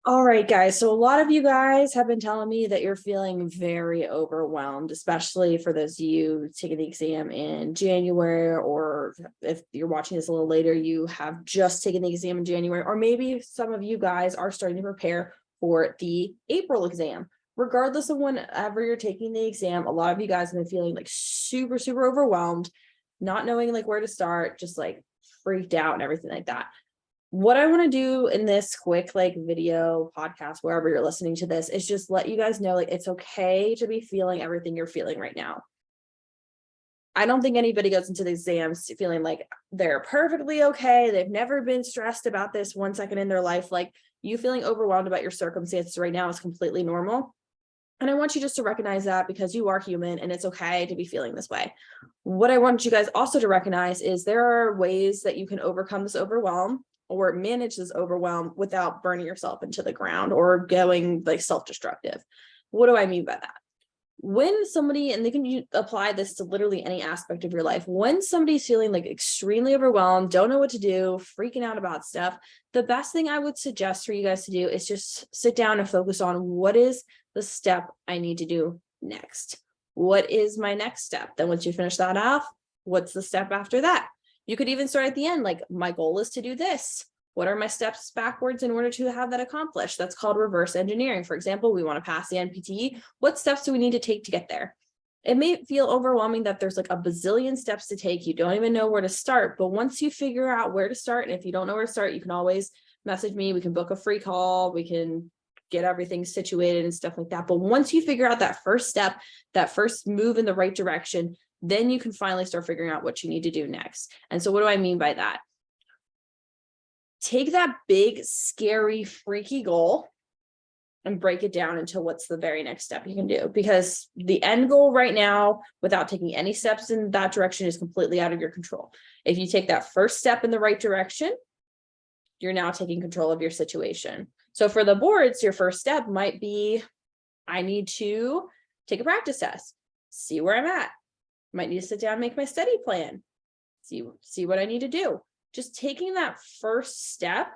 All right, guys. So a lot of you guys have been telling me that you're feeling very overwhelmed, especially for those of you taking the exam in January, or if you're watching this a little later, you have just taken the exam in January, or maybe some of you guys are starting to prepare for the April exam. Regardless of whenever you're taking the exam, a lot of you guys have been feeling like super, super overwhelmed, not knowing like where to start, just like freaked out and everything like that. What I want to do in this quick like video podcast, wherever you're listening to this, is just let you guys know like it's okay to be feeling everything you're feeling right now. I don't think anybody goes into the exams feeling like they're perfectly okay. They've never been stressed about this 1 second in their life. Like, you feeling overwhelmed about your circumstances right now is completely normal. And I want you just to recognize that, because you are human and it's okay to be feeling this way. What I want you guys also to recognize is there are ways that you can overcome this overwhelm or manage this overwhelm without burning yourself into the ground or going like self-destructive. What do I mean by that? When somebody, and they can apply this to literally any aspect of your life, when somebody's feeling like extremely overwhelmed, don't know what to do, freaking out about stuff, the best thing I would suggest for you guys to do is just sit down and focus on what is the step I need to do next. What is my next step? Then once you finish that off, what's the step after that? You could even start at the end, like, my goal is to do this. What are my steps backwards in order to have that accomplished? That's called reverse engineering. For example, we want to pass the NPTE. What steps do we need to take to get there? It may feel overwhelming that there's like a bazillion steps to take. You don't even know where to start. But once you figure out where to start, and if you don't know where to start, you can always message me. We can book a free call. We can get everything situated and stuff like that. But once you figure out that first step, that first move in the right direction, then you can finally start figuring out what you need to do next. And so what do I mean by that? Take that big, scary, freaky goal and break it down into what's the very next step you can do. Because the end goal right now, without taking any steps in that direction, is completely out of your control. If you take that first step in the right direction, you're now taking control of your situation. So for the boards, your first step might be, I need to take a practice test, see where I'm at. Might need to sit down and make my study plan, see what I need to do. Just taking that first step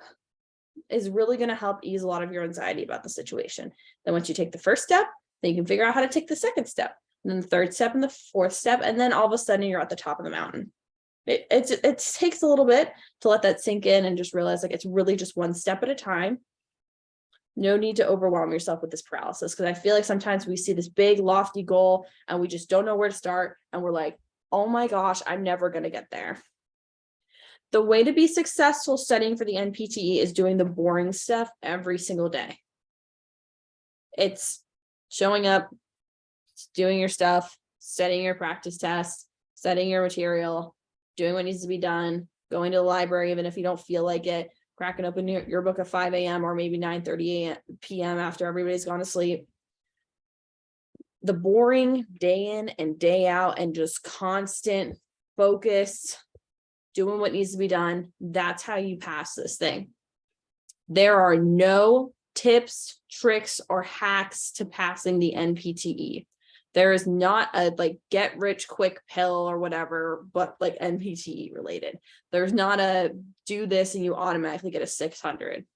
is really going to help ease a lot of your anxiety about the situation. Then once you take the first step, then you can figure out how to take the second step, and then the third step and the fourth step, and then all of a sudden you're at the top of the mountain. It takes a little bit to let that sink in and just realize like it's really just one step at a time. No need to overwhelm yourself with this paralysis, because I feel like sometimes we see this big lofty goal and we just don't know where to start, and we're like, oh my gosh, I'm never going to get there. The way to be successful studying for the NPTE is doing the boring stuff every single day. It's showing up, doing your stuff, studying your practice tests, studying your material, doing what needs to be done, going to the library even if you don't feel like it, cracking open your book at 5 a.m. or maybe 9:30 p.m. after everybody's gone to sleep. The boring day in and day out and just constant focus, doing what needs to be done, that's how you pass this thing. There are no tips, tricks, or hacks to passing the NPTE. There is not a like get rich quick pill or whatever, but like NPTE related. There's not a do this and you automatically get a 600.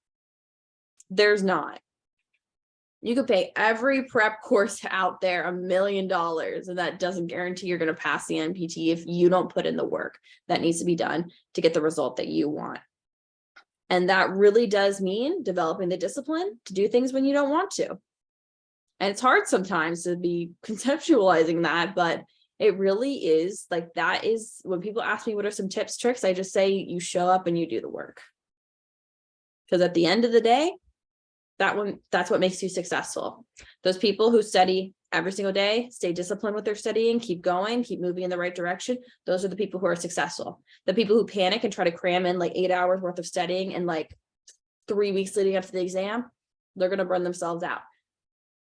There's not. You could pay every prep course out there $1 million, and that doesn't guarantee you're going to pass the NPTE if you don't put in the work that needs to be done to get the result that you want. And that really does mean developing the discipline to do things when you don't want to. And it's hard sometimes to be conceptualizing that, but it really is like, that is when people ask me what are some tips, tricks, I just say you show up and you do the work. Because at the end of the day, that's what makes you successful. Those people who study every single day, stay disciplined with their studying, keep going, keep moving in the right direction, those are the people who are successful. The people who panic and try to cram in like 8 hours worth of studying in like 3 weeks leading up to the exam, they're going to burn themselves out.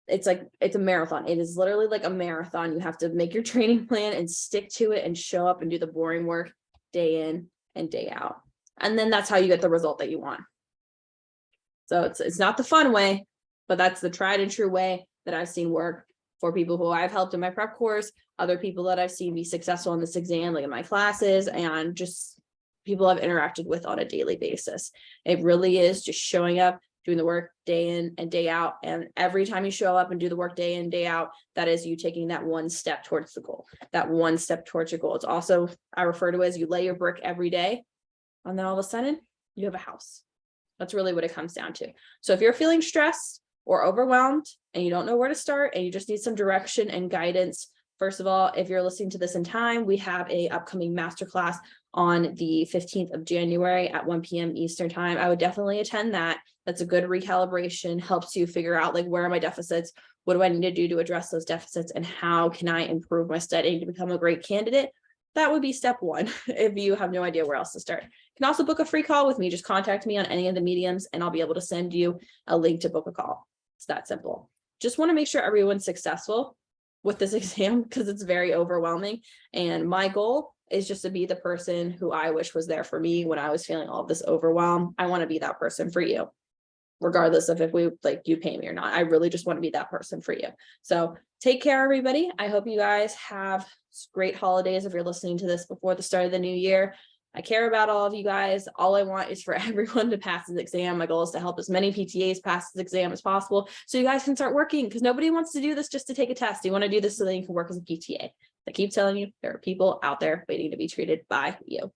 It's a marathon. It is literally like a marathon. You have to make your training plan and stick to it and show up and do the boring work day in and day out. And then that's how you get the result that you want. So it's not the fun way, but that's the tried and true way that I've seen work for people who I've helped in my prep course, other people that I've seen be successful in this exam, like in my classes, and just people I've interacted with on a daily basis. It really is just showing up, doing the work day in and day out. And every time you show up and do the work day in, day out, that is you taking that one step towards the goal, that one step towards your goal. It's also, I refer to as you lay your brick every day, and then all of a sudden you have a house. That's really what it comes down to. So if you're feeling stressed or overwhelmed and you don't know where to start and you just need some direction and guidance, first of all, if you're listening to this in time, we have a upcoming masterclass on the 15th of January at 1 p.m. Eastern time. I would definitely attend that. That's a good recalibration, helps you figure out like, where are my deficits? What do I need to do to address those deficits? And how can I improve my studying to become a great candidate? That would be step one if you have no idea where else to start. You can also book a free call with me. Just contact me on any of the mediums and I'll be able to send you a link to book a call. It's that simple. Just want to make sure everyone's successful with this exam because it's very overwhelming. And my goal is just to be the person who I wish was there for me when I was feeling all of this overwhelm. I want to be that person for you, regardless of if we like you pay me or not. I really just want to be that person for you. So take care, everybody. I hope you guys have great holidays if you're listening to this before the start of the new year. I care about all of you guys. All I want is for everyone to pass this exam. My goal is to help as many PTAs pass this exam as possible so you guys can start working, because nobody wants to do this just to take a test. You want to do this so that you can work as a PTA. I keep telling you, there are people out there waiting to be treated by you.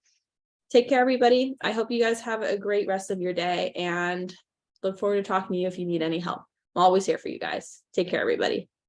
Take care, everybody. I hope you guys have a great rest of your day and look forward to talking to you if you need any help. I'm always here for you guys. Take care, everybody.